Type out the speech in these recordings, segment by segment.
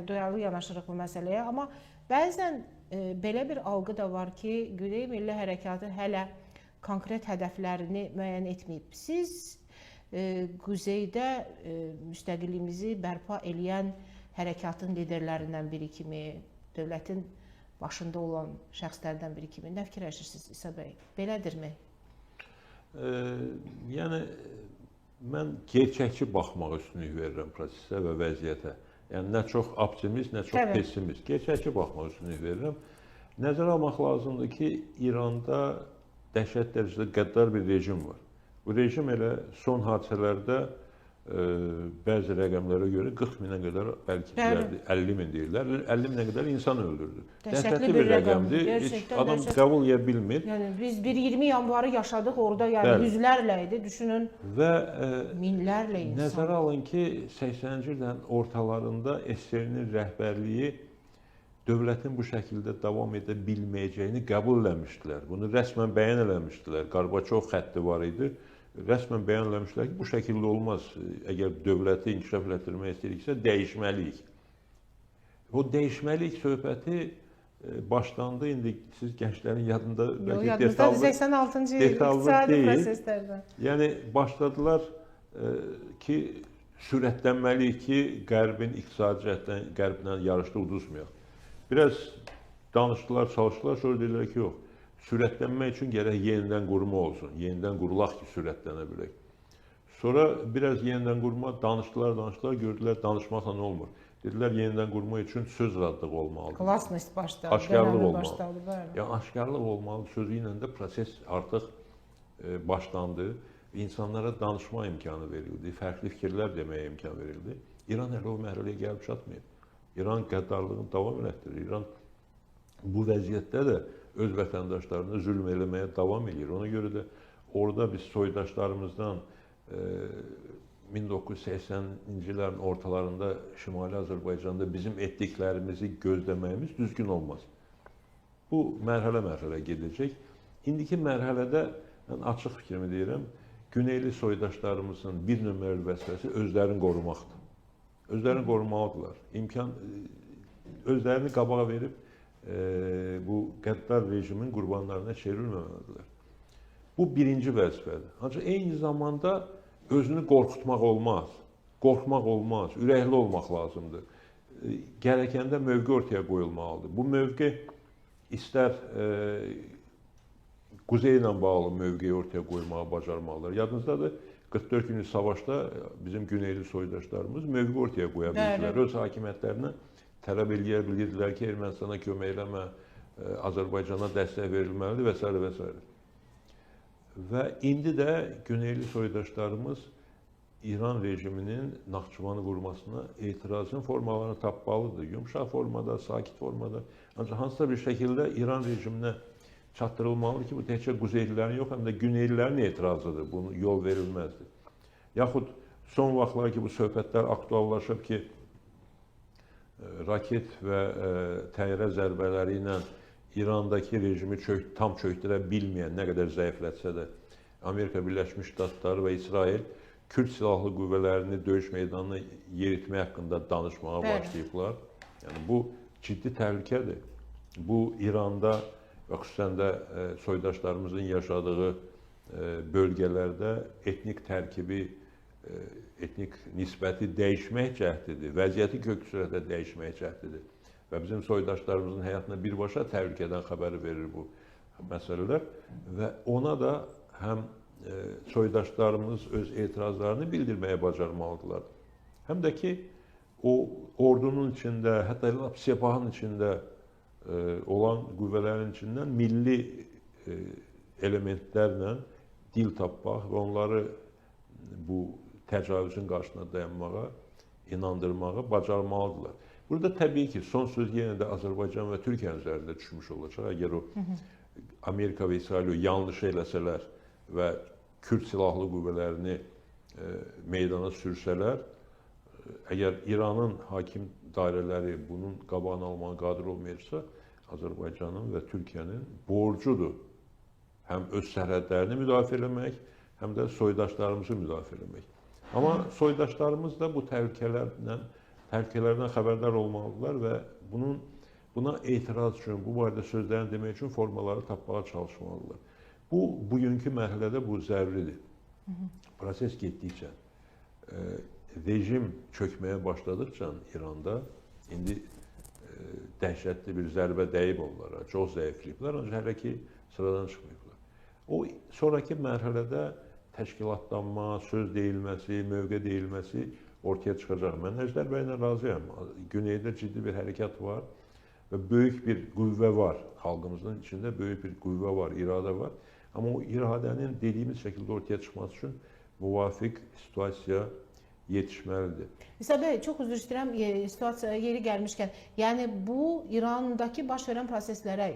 Duyarlı yanaşırıq bu məsələyə, amma bəzən belə bir algı da var ki, Güney Milli Hərəkatı hələ konkret hədəflərini müəyyən etməyib. Siz Quzeydə müstəqilliyimizi bərpa eləyən hərəkatın liderlərindən biri kimi, dövlətin başında olan şəxslərdən biri kimi nə fikirləşirsiniz İsa bəy? Belədirmi? Yəni, mən gerçəkçi baxmaq üstünlük verirəm prosesə və vəziyyətə. Yəni, nə çox optimist, nə çox pessimist. Gerçəkçi baxmaq üstünlük verirəm. Nəzərə almaq lazımdır ki, İranda dəhşət dərəcədə qəddar bir rejim var. Bu rejim elə son hadisələrdə bəzi rəqəmlərə görə 40 minə qədər, bəlkə 50 min deyirlər, 50 minə qədər insan öldürdü. Dəhşətli bir rəqəmdir, heç adam qəbul edə bilmir. Yəni, biz bir 20 yanvarı yaşadıq, orada yəni yüzlərlə idi, düşünün, və minlərlə insan. Nəzərə alın ki, 80-ci illərin ortalarında SSR-nin rəhbərliyi dövlətin bu şəkildə davam edə bilməyəcəyini qəbul eləmişdilər. Bunu rəsmən bəyan eləmişdilər. Qarbaçov xətti var idi. Rəsmən bəyan eləmişlər ki, bu şəkildə olmaz. Əgər dövləti inkişaf etdirmək istəyiriksə, dəyişməliyik. O dəyişməliyik söhbəti başlandı. İndi siz gənclərin yadında yadınızda 86-cı il iqtisadi proseslərdən. Yəni, başladılar ki, sürətlənməliyik ki, Qərbin iqtisadi cəhətdən Qərblə yarışda uduzmayaq. Biraz danışdılar, çalışdılar, sonra dedilər ki, yox. Sürətlənmək üçün gərək yenidən qurma olsun. Yenidən qurulaq ki, sürətlənə bilək. Sonra biraz yenidən qurma, danışdılar, gördülər, danışmaqla nə olmur. Dedilər, yenidən qurma üçün söz radlığı olmalıdır. Glasnost başladı. Aşkarlıq olmalıdır. Yəni, aşkarlıq olmalıdır. Sözü ilə də proses artıq başlandı. İnsanlara danışma imkanı verildi. Fərqli fikirlər deməyə imkan verildi. İran hələ o mərhələyə gəlib çatmayıb. İran qəddarlığını davam elətdirir. İran bu vəziyyətdə də öz vətəndaşlarına zülm eləməyə davam edir. Ona görə də orada biz soydaşlarımızdan 1980-ci illərin ortalarında Şimali Azərbaycanda bizim etdiklərimizi gözləməyimiz düzgün olmaz. Bu mərhələ-mərhələ gedəcək. İndiki mərhələdə mən açıq fikrimi deyirəm, Güneyli soydaşlarımızın bir nömrəli vəzifəsi özlərini qorumaqdır. Özlərini qorumalıdırlar. Özlərini qabağa verib bu qəddar rejimin qurbanlarına çevrilməməlidirlər. Bu birinci vəzifədir. Ancaq eyni zamanda özünü qorxutmaq olmaz, qorxmaq olmaz, ürəkli olmaq lazımdır. Gərəkəndə mövqe ortaya qoyulmalıdır. Bu mövqe istər Quzey ilə bağlı mövqeyi ortaya qoymağı bacarmalıdır. Yadınızdadır, 44 günlük savaşda bizim Güneyli soydaşlarımız mövqe ortaya qoya bildilər. Öz hakimiyyətlərinə tələb eləyə bilirdilər ki, Ermənistana kömək eləmə, Azərbaycana dəstək verilməlidir və s. və s. Və indi də Güneyli soydaşlarımız İran rejiminin Naxçıvanı vurmasına etirazın formalarını tapmalıdır. Yumşaq formada, sakit formada. Ancaq hansısa bir şəkildə İran rejiminə çatdırılmalıdır ki, bu təkcə Quzeylilərin yox, həm də Güneylilərin etirazıdır. Bunu yol verilməzdir. Yaxud son vaxtlar ki, bu söhbətlər aktuallaşıb ki, raket və təyyarə zərbələri ilə İrandakı rejimi tam çökdürə bilməyən, nə qədər zəiflətsə də Amerika Birləşmiş Ştatları və İsrail Kürd silahlı qüvvələrini döyüş meydanına yeritmək haqqında danışmağa başlayıblar. Yəni, bu ciddi təhlükədir. Bu, İranda və xüsusən də soydaşlarımızın yaşadığı bölgələrdə etnik tərkibi, etnik nisbəti dəyişmək cəhdidir, vəziyyəti köklü sürətlə dəyişmək cəhdidir. Və bizim soydaşlarımızın həyatına birbaşa təhlükədən xəbəri verir bu məsələlər və ona da həm soydaşlarımız öz etirazlarını bildirməyə bacarmalıdırlar. Həm də ki, o ordunun içində, hətta Sepahın içində olan qüvvələrin içindən milli elementlərlə dil tapmaq və onları bu təcavüzün qarşısına dayanmağa, inandırmağa bacarmalıdırlar. Burada təbii ki, son söz yenə də Azərbaycan və Türkiyə üzərində düşmüş olacaq. Əgər o Amerika və İsrail yanlış eləsələr və Kürd silahlı qüvvələrini meydana sürsələr, əgər İranın hakim dairələri bunun qabağını almağa qadir olmayırsa, Azərbaycanın və Türkiyənin borcudur. Həm öz sərhədlərini müdafiə eləmək, həm də soydaşlarımızı müdafiə eləmək. Amma soydaşlarımız da bu təhlükələrdən xəbərdar olmalıdırlar və buna etiraz üçün, bu barədə sözlərini demək üçün formaları tapmağa çalışmalıdırlar. Bugünkü mərhələdə bu zəruridir. Proses getdikcə, rejim çökməyə başladıqca İranda indi dəhşətli bir zərbə dəyib onlara, çox zəifləyiblər, ancaq hələ ki sıradan çıxmayıblar. O sonraki mərhələdə təşkilatlanma, söz deyilməsi, mövqe deyilməsi ortaya çıxacaq. Mən Əjdər bəylə razıyam. Güneydə ciddi bir hərəkat var və böyük bir qüvvə var. Xalqımızın içində böyük bir qüvvə var, iradə var. Amma o iradənin dediyimiz şəkildə ortaya çıxması üçün müvafiq situasiya yetişməlidir. İsa bəy, çox üzr istəyirəm, situasiya yeri gəlmişkən, yəni bu İrandakı baş verən proseslərə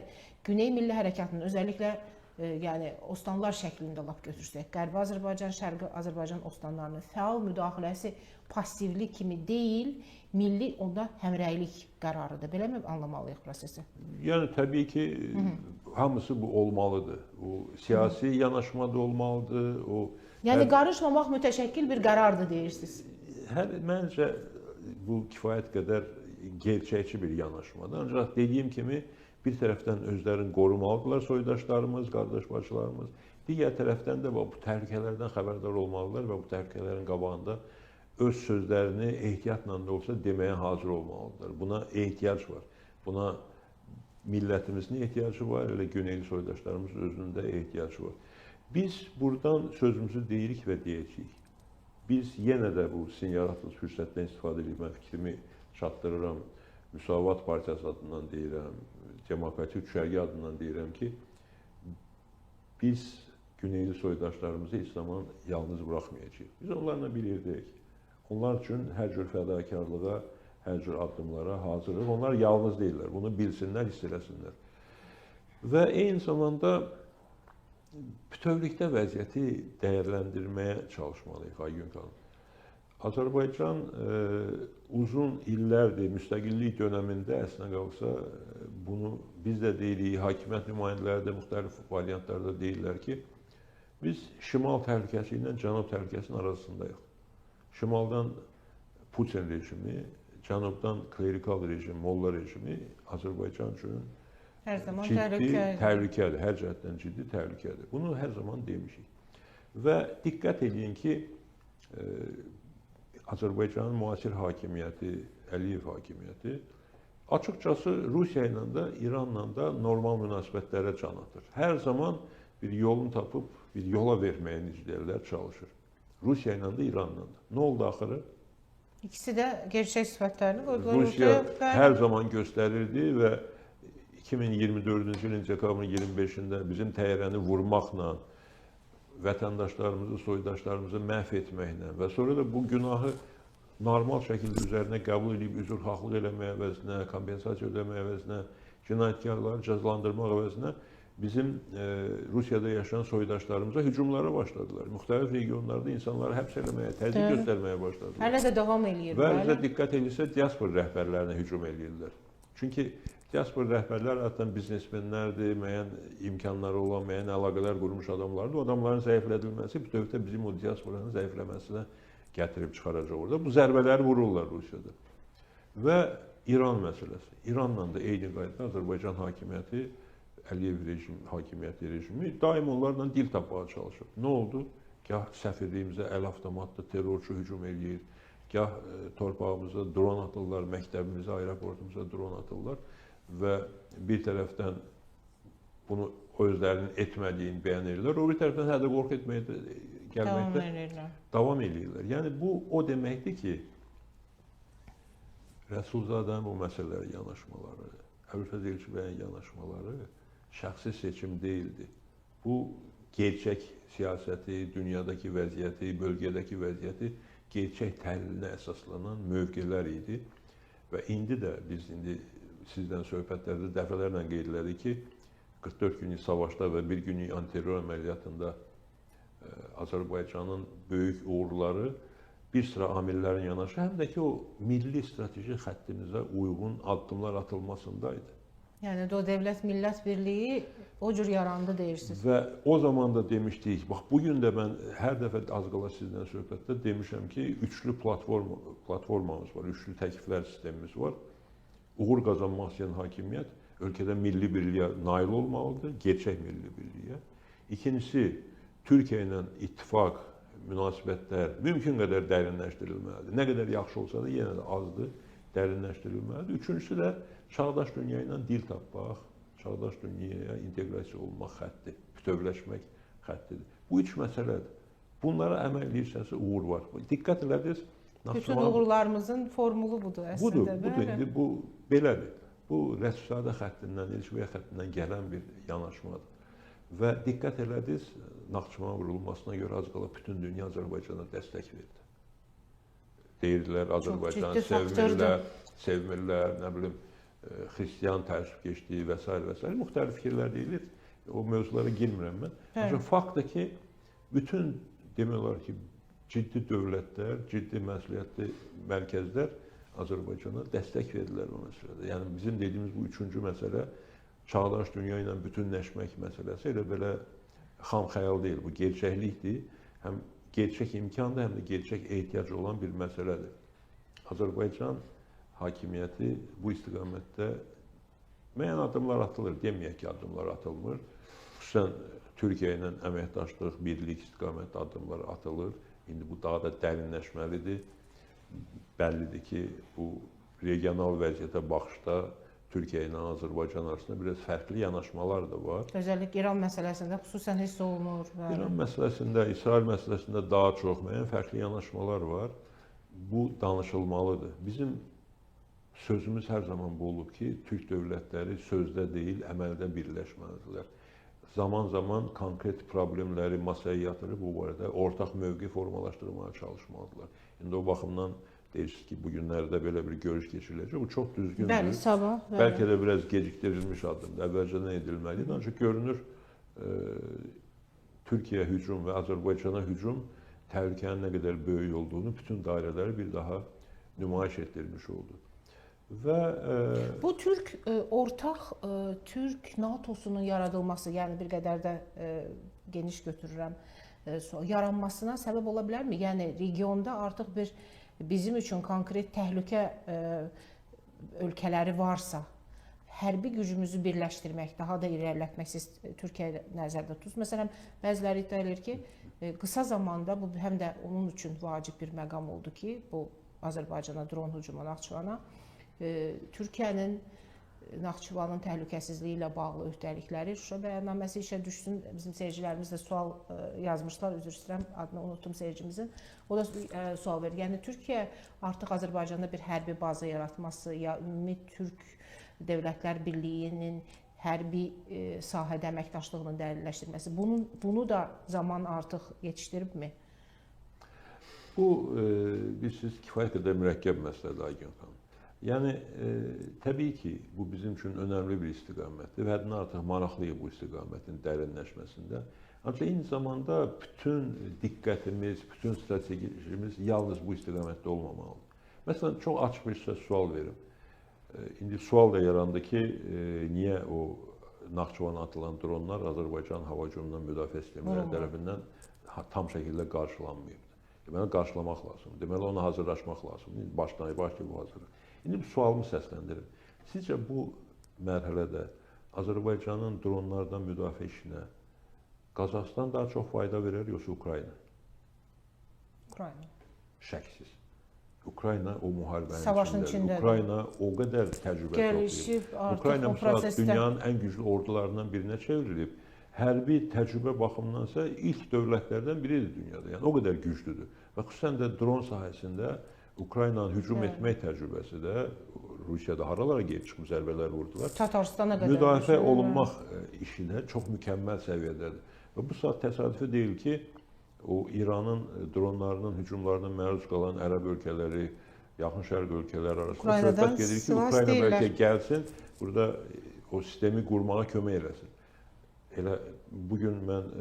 Güney Milli Hərəkatının özəlliklə yəni Ostanlar şəklində lap götürsək, Qərbi Azərbaycan, Şərqi Azərbaycan Ostanlarının fəal müdaxiləsi passivlik kimi deyil, milli onda həmrəylik qərarıdır. Beləmi anlamalıyıq prosesi? Yəni təbii ki, hamısı bu olmalıdır. O siyasi yanaşma da olmalıdır. Yəni qarışmamaq mütəşəkkil bir qərardır deyirsiniz. Məncə bu kifayət qədər gerçəkçi bir yanaşmadır. Ancaq dediyim kimi bir tərəfdən özlərini qorumalıdırlar soydaşlarımız, qardaş bacılarımız. Digər tərəfdən də bu təhlükələrdən xəbərdar olmalıdırlar və bu təhlükələrin qabağında öz sözlərini ehtiyatla da olsa deməyə hazır olmalıdırlar. Buna ehtiyac var. Buna millətimizin ehtiyacı var, elə Güneyli soydaşlarımızın özünün də ehtiyacı var. Biz buradan sözümüzü deyirik və deyəcəyik. Biz yenə də bu sizin yaratdığınız fürsətdən istifadə edib, mən fikrimi çatdırıram, Müsavat Partiyası adından deyirəm, Demokratik Düşərgə adından deyirəm ki, biz Güneyli soydaşlarımızı İslam'a yalnız buraxmayacağıq. Biz onlarla bir yerdəyik. Onlar üçün hər cür fədakarlığa, hər cür addımlara hazırıq. Onlar yalnız deyirlər, bunu bilsinlər, hiss eləsinlər. Və eyni zamanda bütövlükdə vəziyyəti dəyərləndirməyə çalışmalıyıq Aygün xanım. Azərbaycan uzun illərdir, müstəqillik dönəmində əslində qalsa, bunu biz də deyirik, hakimiyyət nümayəndələri də müxtəlif variantlarda deyirlər ki, biz şimal təhlükəsi ilə cənub təhlükəsinin arasındayıq. Şimaldan Putin rejimi, cənubdan klerikal rejim, molla rejimi Azərbaycan üçün ciddi təhlükədir, hər cəhətdən ciddi təhlükədir. Bunu hər zaman demişik. Və diqqət edin ki, Azərbaycanın müasir hakimiyyəti, Əliyev hakimiyyəti açıqcası Rusiya ilə də, İranla da normal münasibətlərə can atır. Hər zaman bir yolunu tapıb, bir yola verməyə necələrlər çalışır. Rusiya ilə də, İranla da. Nə oldu axırı? İkisi də gerçək sifətlərini qoydular. Rusiya hər zaman göstərirdi və 2024-cü ilin dekabrın 25-də bizim təyyarəni vurmaqla, vətəndaşlarımızı, soydaşlarımızı məhv etməklə və sonra da bu günahı normal şəkildə üzərinə qəbul edib üzrxahlıq eləmək əvəzinə, kompensasiya ödəmək əvəzinə, cinayətkarları cəzalandırmaq əvəzinə bizim Rusiyada yaşayan soydaşlarımıza hücumlara başladılar. Müxtəlif regionlarda insanları həbs eləməyə, təzyiq göstərməyə başladılar. Hələ də davam eləyir. Və bizə diqqət edirsə, diaspor rəhbərlərinə hücum eləyirlər. Çünki diaspor rəhbərlər adətən biznesmenlərdir, müəyyən imkanları olan, müəyyən əlaqələr qurmuş adamlardır. O adamların zəiflədilməsi bütövlükdə bizim o diasporanın zəifləməsinə gətirib çıxaracaq orada. Bu zərbələri vururlar Rusiyada. Və İran məsələsi. İranla da eyni qaydada Azərbaycan hakimiyyəti, Əliyev rejimi daim onlarla dil tapmağa çalışır. Nə oldu? Gah səfirliyimizə əl avtomatlı terrorçu hücum eləyir, gah torpağımıza dron atırlar, məktəbimizə, aeroportumuza dron atırlar və bir tərəfdən bunu özlərinin etmədiyini bəyan edirlər, o bir tərəfdən hədə qorxu etməyə gəlməkdə davam edirlər. Yəni bu o deməkdir ki, Rəsulzadənin bu məsələlərə yanaşmaları, Əbülfəz Elçi bəyin yanaşmaları şəxsi seçim deyildi. Bu gerçək siyasəti, dünyadakı vəziyyəti, bölgədəki vəziyyəti gerçək təhlilinə əsaslanan mövqelər idi. Və indi də biz sizdən söhbətlərdə dəfələrlə qeyd elədik ki, 44 günlük savaşda və bir günlük antiterror əməliyyatında Azərbaycanın böyük uğurları bir sıra amillərin yanaşı, həm də ki o milli strateji xəttimizə uyğun addımlar atılmasındaydı. Yəni o dövlət millət birliyi o cür yarandı deyirsiniz. Və o zaman da demişdik, bax bu gün də mən hər dəfə az qala sizlə söhbətdə demişəm ki, üçlü platformamız var, üçlü təkliflər sistemimiz var. Uğur qazanmaq istəyən hakimiyyət ölkədə milli birliyə nail olmalıdır, gerçək milli birliyə. İkincisi, Türkiyə ilə ittifaq, münasibətlər mümkün qədər dərinləşdirilməlidir. Nə qədər yaxşı olsa da yenə də azdır, dərinləşdirilməlidir. Üçüncüsü də çağdaş dünya ilə dil tapmaq, çağdaş dünyaya inteqrasiya olmaq xətti, bütövləşmək xəttidir. Bu üç məsələdir. Bunlara əməl edirsənsə uğur var. Diqqət elədiniz, bütün uğurlarımızın formulu budur əslində. Budur. İndi bu belədir. Bu rəssadə xəttindən, İlişvəyə xəttindən gələn bir yanaşmadır. Və diqqət elədiniz, Naxçıvan vurulmasına görə az qala bütün dünya Azərbaycana dəstək verdi. Deyirdilər, Azərbaycanı sevmirlər, nə bilim, xristiyan təşrif keçdiyi və s. və s. Müxtəlif fikirlər deyilir. O mövzulara girmirəm mən. Ancaq faktdır ki, bütün demək olar ki, ciddi dövlətlər, ciddi məsuliyyətli mərkəzlər Azərbaycana dəstək verdilər o məsələdə. Yəni bizim dediyimiz bu üçüncü məsələ çağdaş dünya ilə bütünləşmək məsələsi elə belə xam xəyal deyil, bu gerçəklikdir. Həm gerçək imkandır, həm də gerçək ehtiyac olan bir məsələdir. Azərbaycan hakimiyyəti bu istiqamətdə müəyyən addımlar atılır, deməyək ki, addımlar atılmır. Xüsusən Türkiyə ilə əməkdaşlıq, birlik istiqamətdə addımlar atılır. İndi bu daha da dərinləşməlidir. Bəllidir ki, bu regional vəziyyətə baxışda Türkiyə ilə Azərbaycan arasında biraz fərqli yanaşmalar da var. Özəlliklə İran məsələsində xüsusən hiss olunur. İran məsələsində, İsrail məsələsində daha çox müəyyən fərqli yanaşmalar var. Bu danışılmalıdır. Bizim sözümüz hər zaman bu olub ki, Türk dövlətləri sözdə deyil, əməldə birləşməlidirlər. Zaman-zaman konkret problemləri masaya yatırıb bu barədə ortaq mövqe formalaşdırmağa çalışmalıdırlar. İndi o baxımdan deyirsiniz ki, bu günlərdə belə bir görüş keçiriləcək. Bu çox düzgündür. Bəli, sabah. Bəlkə də biraz gecikdirilmiş addımdır. Əvvəlcədən edilməlidir. Ancaq görünür, Türkiyə hücum və Azərbaycana hücum təhlükənin nə qədər böyük olduğunu bütün dairələri bir daha nümayiş etdirmiş oldu. Və bu ortaq Türk NATO-sunun yaradılması, yəni bir qədər də geniş götürürəm, yaranmasına səbəb ola bilərmi? Yəni regionda artıq bizim üçün konkret təhlükə ölkələri varsa, hərbi gücümüzü birləşdirmək, daha da irəlilətmək siz Türkiyə nəzərdə tutursuz. Məsələn, bəziləri iddia edir ki, qısa zamanda bu həm də onun üçün vacib bir məqam oldu ki, bu Azərbaycana dron hücumu Naxçıvana Türkiyənin Naxçıvanın təhlükəsizliyi ilə bağlı öhdəlikləri Şuşa bəyannaməsi işə düşsün. Bizim seyircilərimiz də sual yazmışlar, üzr istəyirəm, adını unuttum seyircimizin. O da sual verir. Yəni Türkiyə artıq Azərbaycanda bir hərbi baza yaratması ya ümumi Türk Dövlətlər Birliyinin hərbi sahədə əməkdaşlığının dərinləşdirməsi. Bunu da zaman artıq yetişdiribmi? Bu, bilirsiniz, kifayət qədər mürəkkəb məsələdir Aygün xanım. Yəni, təbii ki, bu bizim üçün önəmli bir istiqamətdir və həddindən artıq maraqlıyıq bu istiqamətin dərinləşməsində. Ancaq eyni zamanda bütün diqqətimiz, bütün strategiyamiz yalnız bu istiqamətdə olmamalıdır. Məsələn, çox açıq bir sual verim. İndi sual da yarandı ki, niyə o Naxçıvana atılan dronlar Azərbaycan hava hücumundan müdafiə sistemləri tərəfindən tam şəkildə qarşılanmayıb? Deməli, qarşılamaq lazımdır. Deməli, ona hazırlaşmaq lazımdır. Başlayıb bu hazırlıq. İndi bir sualımı səsləndirin. Sizcə bu mərhələdə Azərbaycanın dronlardan müdafiə işinə Qazaxıstan daha çox fayda verir, yoxsa Ukrayna? Ukrayna. Şəksiz. Ukrayna o müharibənin savaşın içindədir. Ukrayna o qədər təcrübə gəlişib, Ukrayna dünyanın ən güclü ordularından birinə çevrilib. Hərbi təcrübə baxımındansa ilk dövlətlərdən biridir dünyada. Yəni o qədər güclüdür. Və xüsusən də dron sahəsində Ukraynanın hücum etmək təcrübəsi də Rusiyada haralara gedib çıxıb zərbələr vurdular. Tatarstana qədər. Müdafiə olunmaq işi də çox mükəmməl səviyyədədir. Və bu saat təsadüfi deyil ki, o İranın dronlarının hücumlarına məruz qalan ərəb ölkələri, yaxın şərq ölkələri arasında söhbət gedir ki, Ukrayna bəlkə gəlsin, burada o sistemi qurmağa kömək eləsin. Elə bugün mən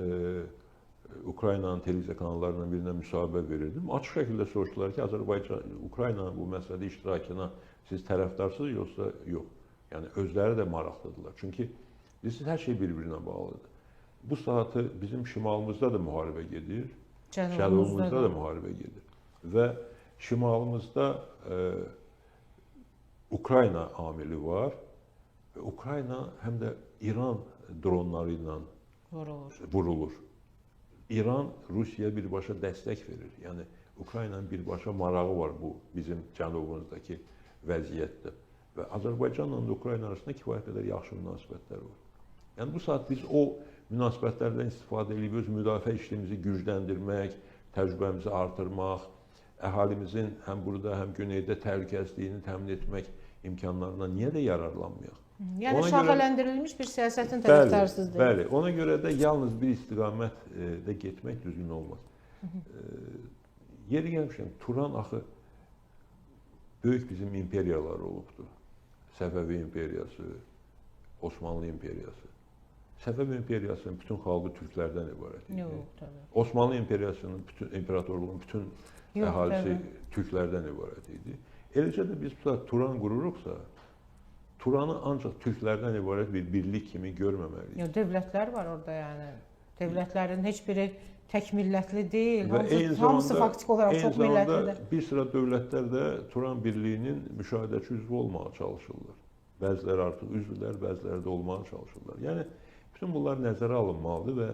Ukraynanın televiziya kanallarından birinə müsahibə verirdim. Açıq şəkildə soruşdular ki, Azərbaycan, Ukraynanın bu məsələdə iştirakına siz tərəfdarsınız, yoxsa yox? Yəni özləri də maraqlıdırlar. Çünki bilirsiniz, hər şey bir-birinə bağlıdır. Bu saatı bizim şimalımızda da müharibə gedir, cənubumuzda da müharibə gedir. Və şimalımızda Ukrayna amili var və Ukrayna həm də İran dronları ilə vurulur. İran Rusiyaya birbaşa dəstək verir. Yəni Ukraynanın birbaşa marağı var bu bizim cənubumuzdakı vəziyyətdə. Və Azərbaycanla da Ukrayna arasında kifayət qədər yaxşı münasibətlər var. Yəni bu saat biz o münasibətlərdən istifadə edib öz müdafiə işlərimizi gücləndirmək, təcrübəmizi artırmaq, əhalimizin həm burada, həm güneydə təhlükəsizliyini təmin etmək imkanlarından niyə də yararlanmayaq? Yəni şaxələndirilmiş bir siyasətin tərəfdarsız deyil. Bəli, ona görə də yalnız bir istiqamətdə getmək düzgün olmaz. Yeri gəlmişkən, Turan axı böyük bizim imperiyalar olubdur. Səfəvi imperiyası, Osmanlı imperiyası. Səfəvi imperiyasının bütün xalqı türklərdən ibarət idi. Yox, təbii. Osmanlı imperiyasının bütün imperatorluğun bütün əhalisi türklərdən ibarət idi. Eləcə də biz Turan qururuqsa, Turanı ancaq türklərdən ibarət bir birlik kimi görməməliyik. Yox, dövlətlər var orada yəni. Dövlətlərin heç biri tək millətli deyil. Hamısı faktik olaraq çox millətlidir. Bir sıra dövlətlər də Turan birliyinin müşahidəçi üzvü olmağa çalışırlar. Bəziləri artıq üzvlər, bəziləri də olmağa çalışırlar. Yəni bütün bunlar nəzərə alınmalıdır və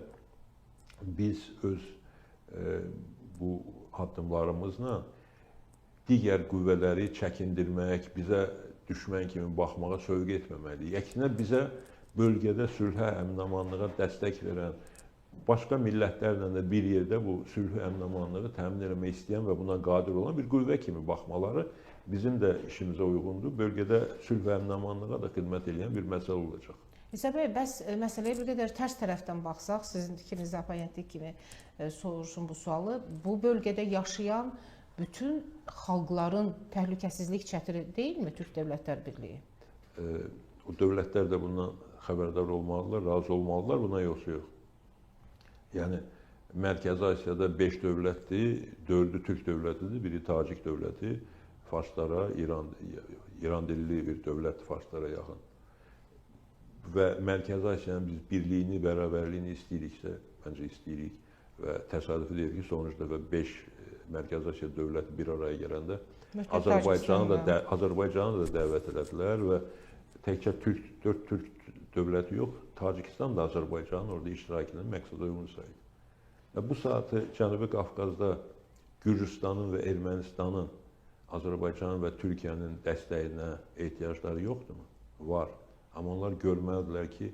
biz öz bu addımlarımızla digər qüvvələri çəkindirmək, bizə düşmən kimi baxmağa sövq etməməliyik. Əksinə bizə bölgədə sülhə, əmin-amanlığa dəstək verən, başqa millətlərlə də bir yerdə bu sülhü, əmin-amanlığı təmin etmək istəyən və buna qadir olan bir qüvvə kimi baxmaları bizim də işimizə uyğundur. Bölgədə sülh və əmin-amanlığa da xidmət edən bir məsələ olacaq. İsa bəy, bəs məsələyə bir qədər tərs tərəfdən baxsaq, sizin fikrinizi apayentlik kimi soruşun bu sualı. Bu bölgədə yaşayan bütün xalqların təhlükəsizlik çətiri deyilmi Türk Dövlətlər Birliyi? O dövlətlər də bundan xəbərdar olmalıdırlar, razı olmalıdırlar, buna yoxsa yox. Yəni, Mərkəzi Asiyada 5 dövlətdir, 4-ü Türk dövlətidir, biri Tacik dövləti, Farslara, İran dilli bir dövlət Farslara yaxın. Və Mərkəzi Asiyanın biz birliyini, bərabərliyini istəyiriksə, məncə istəyirik və təsadüfi deyir ki, sonuncu dəfə 5 Mərkəzi Asiya dövləti bir araya gələndə Azərbaycanı da dəvət elədilər və təkcə 4 Türk dövləti yox, Tacikistan da Azərbaycanın orada iştirakının məqsədə uyğun sayılır. Və bu saatı Cənubi Qafqazda Gürcüstanın və Ermənistanın Azərbaycanın və Türkiyənin dəstəyinə ehtiyacları yoxdurmu? Var. Amma onlar görməlidirlər ki,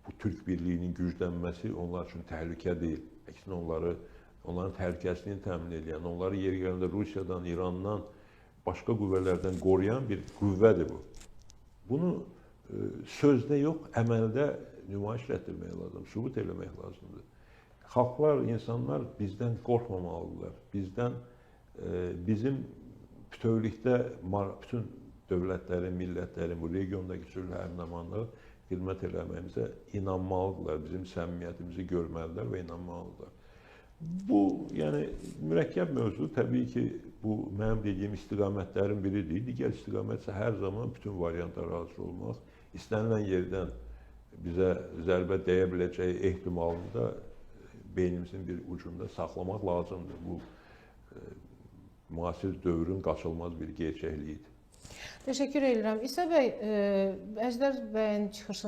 bu Türk birliyinin güclənməsi onlar üçün təhlükə deyil. Əksinə onların təhlükəsizliyini təmin edən, onları yeri gələndə Rusiyadan, İrandan, başqa qüvvələrdən qoruyan bir qüvvədir bu. Bunu sözdə yox, əməldə nümayiş etdirmək lazım, sübut eləmək lazımdır. Xalqlar, insanlar bizdən qorxmamalıdırlar. Bizim bütövlükdə bütün dövlətlərin, millətlərin, bu regiondakı sülh əmin-amanlığı xidmət eləməyimizə inanmalıdırlar, bizim səmimiyyətimizi görməlidirlər və inanmalıdırlar. Bu, yəni, mürəkkəb mövzu, təbii ki, bu mənim dediyim istiqamətlərin biridir. Digər istiqamət isə hər zaman bütün variantlara hazır olmaq, istənilən yerdən bizə zərbə dəyə biləcəyi ehtimalını da beynimizin bir ucunda saxlamaq lazımdır. Bu, müasir dövrün qaçılmaz bir gerçəkliyidir. Təşəkkür edirəm. İsa bəy, Əjdər bəyin çıxışını